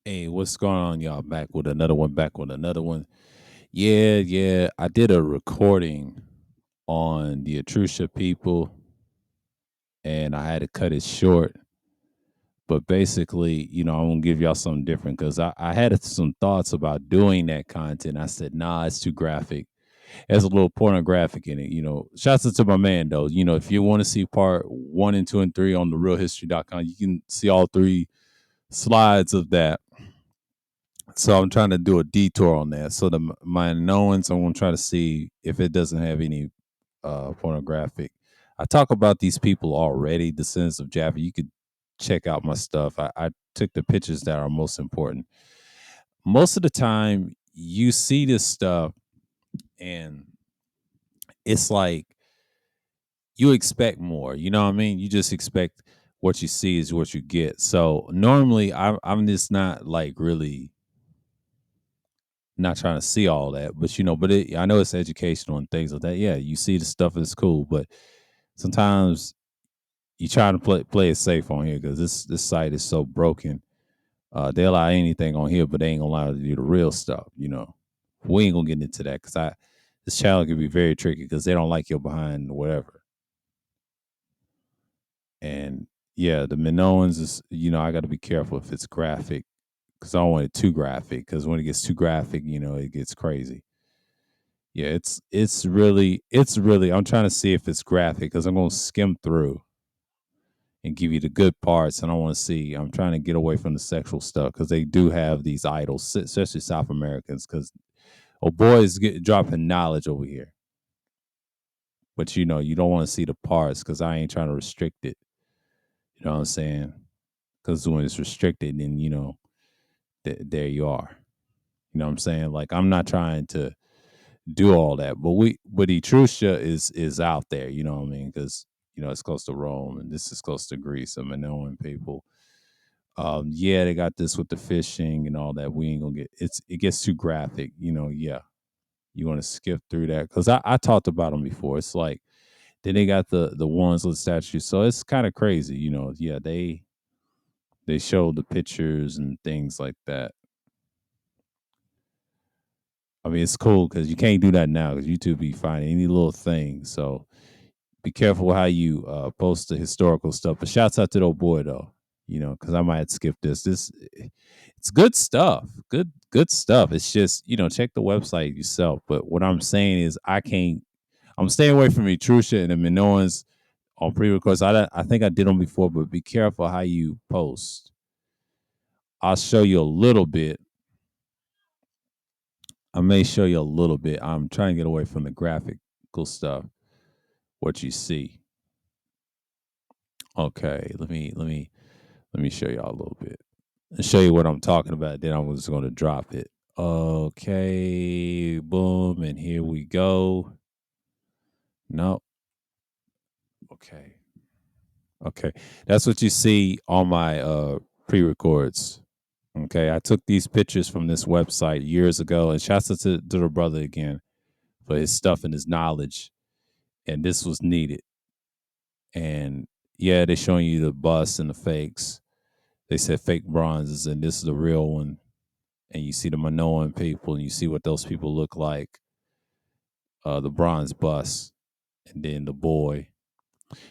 Hey, what's going on, y'all? Back with another one, back with another one. Yeah, yeah. I did a recording on the Etrusca people and I had to cut it short. But basically, I'm gonna give y'all something different because I had some thoughts about doing that content. I said, nah, it's too graphic. There's a little pornographic in it, Shouts out to my man though. If you want to see part one and two and three on the realhistory.com, you can see all three slides of that. So I'm trying to do a detour on that. So my knowings, I'm gonna try to see if it doesn't have any pornographic. I talk about these people already, descendants of Jaffa. You could check out my stuff. I took the pictures that are most important. Most of the time, you see this stuff, and it's like you expect more. You know what I mean? You just expect what you see is what you get. So normally, I'm just not like really not trying to see all that, but I know it's educational and things like that. Yeah, you see the stuff is cool, but sometimes you try to play it safe on here because this site is so broken. They allow anything on here, but they ain't gonna allow you to do the real stuff. We ain't gonna get into that because I this channel can be very tricky because they don't like your behind whatever. And yeah, the Minoans is I got to be careful if it's graphic because I don't want it too graphic because when it gets too graphic, it gets crazy. Yeah, it's really I'm trying to see if it's graphic because I'm gonna skim through and give you the good parts, and I want to see. I'm trying to get away from the sexual stuff because they do have these idols, especially South Americans. Because boys get dropping knowledge over here, but you don't want to see the parts because I ain't trying to restrict it. You know what I'm saying? Because when it's restricted, then there you are. You know what I'm saying? Like I'm not trying to do all that. But Etruria is out there, you know what I mean? Because it's close to Rome and this is close to Greece and Minoan people. Yeah, they got this with the fishing and all that. We ain't gonna get it gets too graphic, yeah. You want to skip through that because I talked about them before. It's like then they got the ones with statues, so it's kind of crazy, Yeah, they show the pictures and things like that. I mean, it's cool because you can't do that now because YouTube be finding any little thing. So be careful how you post the historical stuff. But shouts out to the old boy though, because I might skip this. It's good stuff. Good stuff. It's just check the website yourself. But what I'm saying is I can't. I'm staying away from Etrusha and the Minoans on pre-records. I think I did them before, but be careful how you post. I'll show you a little bit. I may show you a little bit. I'm trying to get away from the graphical stuff. What you see. Okay, let me show y'all a little bit and show you what I'm talking about. Then I'm just going to drop it. Okay, boom, and here we go. No, okay, okay. That's what you see on my pre-records. Okay, I took these pictures from this website years ago, and shouts out to the brother again for his stuff and his knowledge. And this was needed. And yeah, they're showing you the busts and the fakes. They said fake bronzes, and this is the real one. And you see the Minoan people, and you see what those people look like. The bronze bust, and then the boy.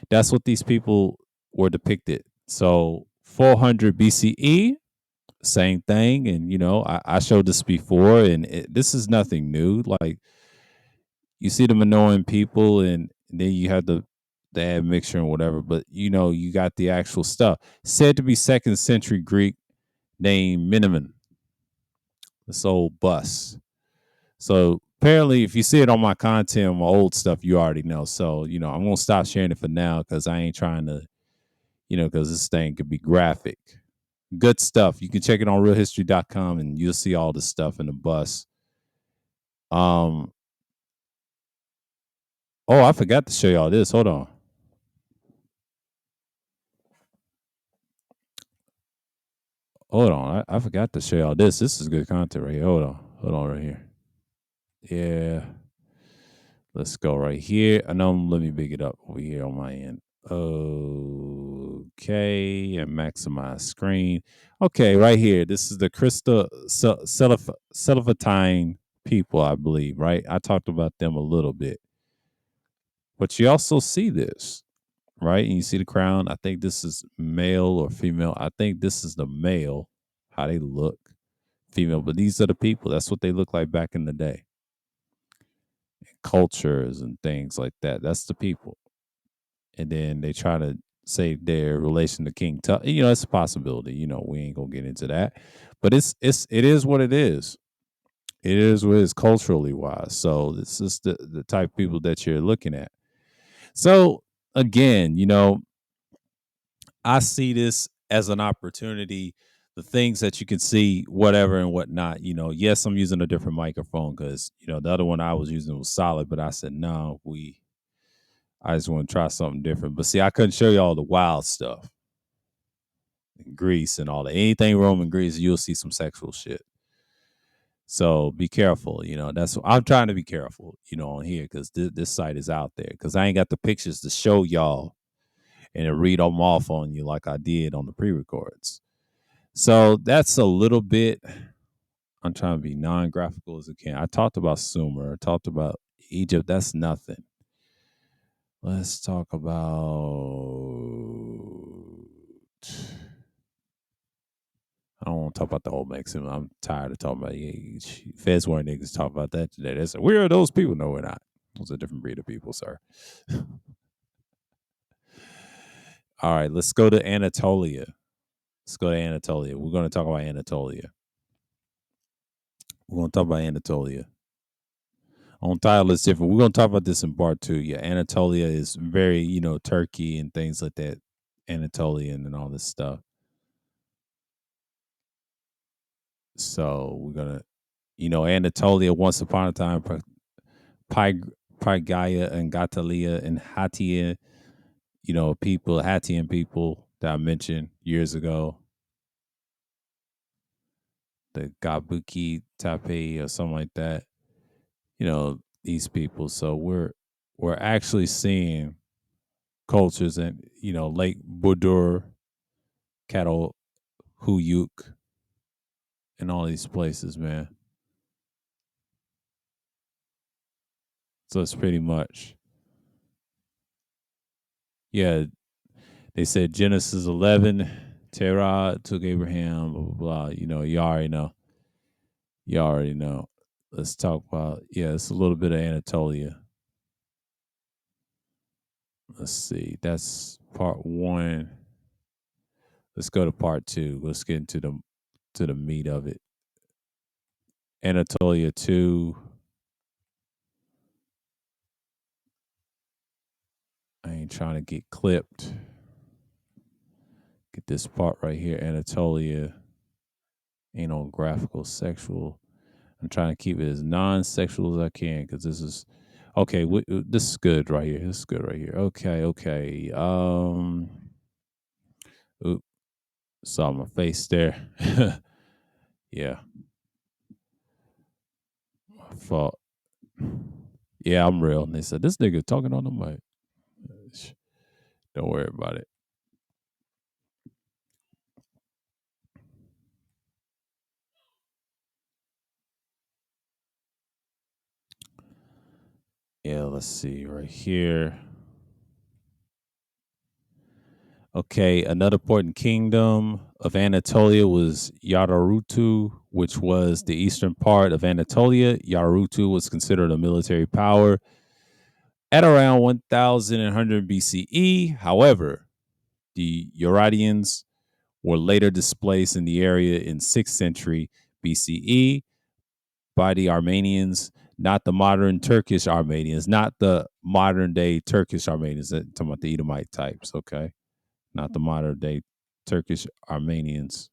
That's what these people were depicted. So 400 BCE, same thing. And I showed this before, and this is nothing new. Like you see the Minoan people, and then you have the admixture and whatever. But you got the actual stuff said to be second century Greek named Miniman, this old bus. So apparently, if you see it on my content, my old stuff, you already know. So I'm gonna stop sharing it for now because I ain't trying to, because this thing could be graphic. Good stuff. You can check it on realhistory.com and you'll see all the stuff in the bus. Um. Oh, I forgot to show y'all this. Hold on. Hold on. I forgot to show y'all this. This is good content right here. Hold on. Hold on right here. Yeah. Let's go right here. I know. Let me big it up over here on my end. Okay. Okay, and maximize screen. Okay, right here. This is the Celiphatine people, I believe, right? I talked about them a little bit. But you also see this, right? And you see the crown. I think this is male or female. I think this is the male, how they look, female. But these are the people. That's what they look like back in the day. Cultures and things like that. That's the people. And then they try to say their relation to King Tut. You know, it's a possibility. You know, we ain't gonna get into that. But it is what it is. It is what it is culturally wise. So this is the type of people that you're looking at. So again, you know, I see this as an opportunity. The things that you can see, whatever and whatnot, you know, yes, I'm using a different microphone because, you know, the other one I was using was solid, but I said, no, I just want to try something different. But see, I couldn't show you all the wild stuff in Greece and all that. Anything Roman Greece, you'll see some sexual shit. So be careful. You know, that's I'm trying to be careful, you know, on here because this site is out there because I ain't got the pictures to show y'all and to read them off on you like I did on the pre-records. So that's a little bit. I'm trying to be non-graphical as I can. I talked about Sumer. I talked about Egypt. That's nothing. Let's talk about. I don't want to talk about the whole Mexican. I'm tired of talking about Feds weren't niggas talk about that today. They said, where are those people? No, we're not. Those are a different breed of people, sir. All right, let's go to Anatolia. Let's go to Anatolia. We're going to talk about Anatolia. We're going to talk about Anatolia. On title is different. We're going to talk about this in part two. Yeah, Anatolia is very, you know, Turkey and things like that. Anatolian and all this stuff. So we're gonna, you know, Anatolia once upon a time, Pygaya and Gatalia and Hattia, you know, people, Hattian people that I mentioned years ago, the Gabuki Tape or something like that. You know, these people. So we're actually seeing cultures in, you know, Lake Budur, Cattle Huyuk, and all these places, man. So it's pretty much, yeah. They said Genesis 11, Terah took Abraham, blah blah blah. You know, you already know. You already know. Let's talk about, yeah. It's a little bit of Anatolia. Let's see. That's part one. Let's go to part two. Let's get into the meat of it. Anatolia 2. I ain't trying to get clipped. Get this part right here. Anatolia ain't on graphical sexual. I'm trying to keep it as non-sexual as I can because this is okay. This is good right here. This is good right here. Okay, okay. Oop, saw my face there. Yeah, my fault. Yeah, I'm real. And they said this nigga talking on the mic. Don't worry about it. Yeah, let's see right here. Okay, another important kingdom of Anatolia was Yararutu, which was the eastern part of Anatolia. Yararutu was considered a military power at around 1100 BCE. However, the Urartians were later displaced in the area in 6th century BCE by the Armenians, not the modern Turkish Armenians, not the modern day Turkish Armenians. Talking about the Edomite types, okay? Not the modern day Turkish Armenians.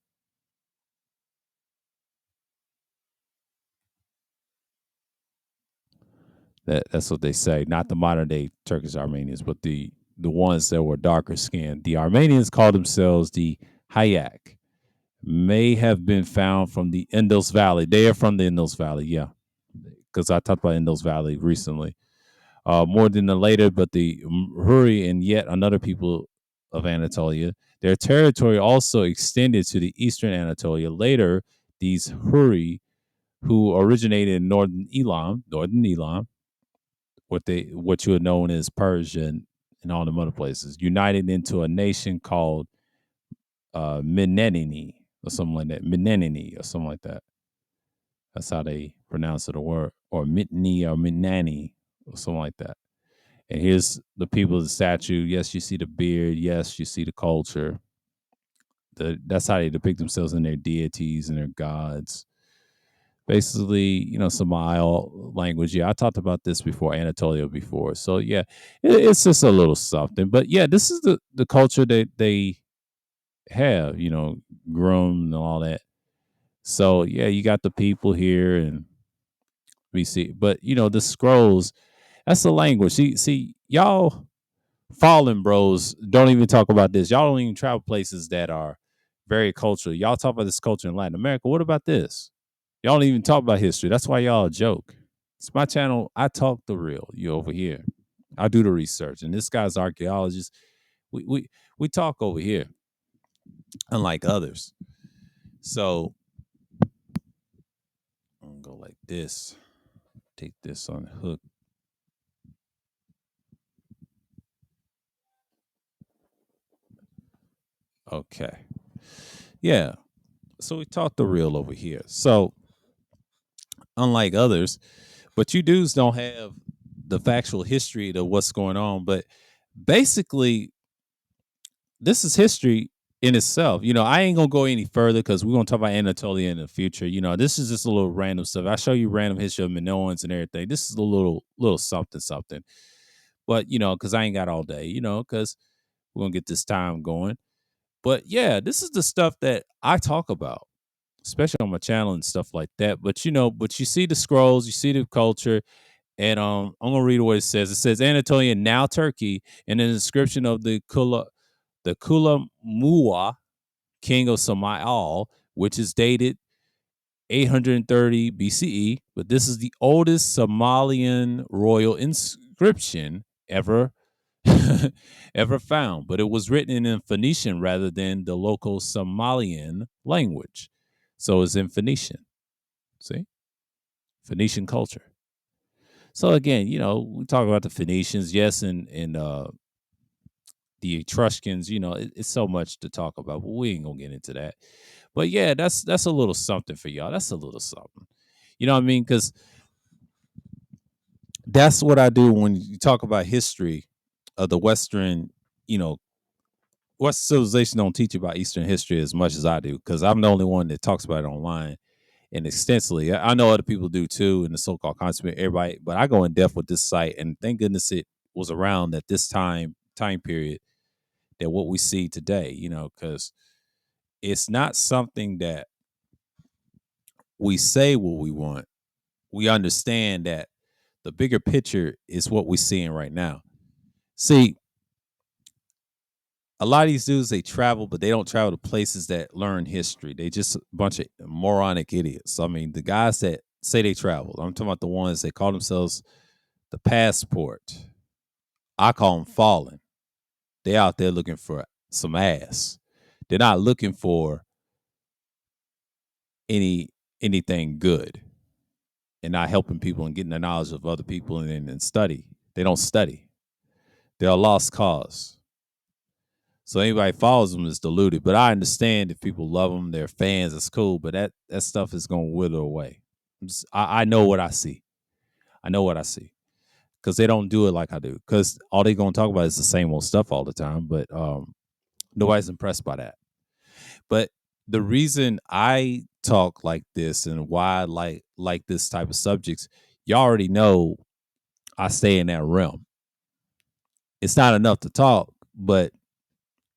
That's what they say. Not the modern day Turkish Armenians, but the ones that were darker skinned. The Armenians called themselves the Hayak. May have been found from the Indus Valley. They are from the Indus Valley, yeah. Because I talked about Indus Valley recently. More than the later, but the Huri and yet another people of Anatolia, Their territory also extended to the eastern Anatolia. Later, these Huri, who originated in northern Elam, what you would known as Persia and all them other places, united into a nation called Menenini or something like that. Menenini or something like that. That's how they pronounce it, a word, or Mitni or Minani or something like that. And here's the people of the statue. Yes, you see the beard. Yes, you see the culture. That's how they depict themselves in their deities and their gods. Basically, Samile language. Yeah, I talked about this before, Anatolia before. So yeah, it's just a little something. But yeah, this is the culture that they have, grown and all that. So yeah, you got the people here and we see, but the scrolls, that's the language. See, y'all fallen bros don't even talk about this. Y'all don't even travel places that are very cultural. Y'all talk about this culture in Latin America. What about this? Y'all don't even talk about history. That's why y'all a joke. It's my channel. I talk the real. You over here. I do the research. And this guy's archaeologist. We talk over here, unlike others. So I'm gonna go like this. Take this on the hook. Okay. Yeah. So we talk the real over here. So unlike others, but you dudes don't have the factual history to what's going on. But basically, this is history in itself. I ain't gonna go any further because we're gonna talk about Anatolia in the future. This is just a little random stuff. I show you random history of Minoans and everything. This is a little something something. But because I ain't got all day. Because we're gonna get this time going. But yeah, this is the stuff that I talk about, especially on my channel and stuff like that. But you see the scrolls, you see the culture, and I'm gonna read what it says. It says Anatolia, now Turkey, and an inscription of the Kula Muwa, king of Samael, which is dated 830 BCE. But this is the oldest Somalian royal inscription ever ever found. But it was written in Phoenician rather than the local Somalian language. So it's in Phoenician. See? Phoenician culture. So again, we talk about the Phoenicians, yes, and the Etruscans. It's so much to talk about, but we ain't gonna get into that. But yeah, that's a little something for y'all. That's a little something. You know what I mean? Because that's what I do when you talk about history of the Western. You know, Western civilization don't teach you about Eastern history as much as I do, because I'm the only one that talks about it online and extensively. I know other people do too in the so-called conspiracy, everybody, but I go in depth with this site, and thank goodness it was around at this time period that what we see today. Because it's not something that we say what we want. We understand that the bigger picture is what we're seeing right now. See, a lot of these dudes, they travel, but they don't travel to places that learn history. They just a bunch of moronic idiots. I mean, the guys that say they traveled, I'm talking about the ones that call themselves the passport. I call them fallen. They out there looking for some ass. They're not looking for any anything good, and not helping people and getting the knowledge of other people and study. They don't study. They're a lost cause. So anybody follows them is deluded. But I understand if people love them, they're fans, it's cool. But that stuff is gonna wither away. I know what I see. I know what I see. Because they don't do it like I do. Because all they're gonna talk about is the same old stuff all the time. But nobody's impressed by that. But the reason I talk like this and why I like this type of subjects, y'all already know I stay in that realm. It's not enough to talk, but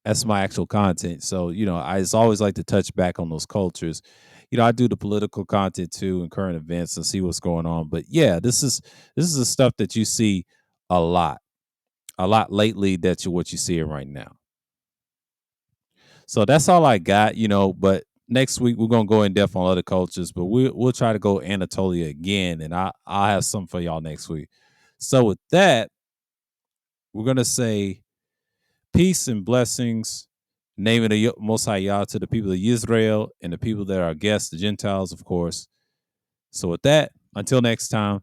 that's my actual content. So, I just always like to touch back on those cultures. I do the political content too and current events and see what's going on. But yeah, this is the stuff that you see a lot lately that what you see right now. So that's all I got, but next week we're gonna go in depth on other cultures, but we'll try to go Anatolia again, and I'll have something for y'all next week. So with that, we're gonna say peace and blessings. naming the Most High Yah to the people of Israel and the people that are guests, the Gentiles, of course. So with that, until next time,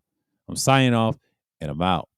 I'm signing off and I'm out.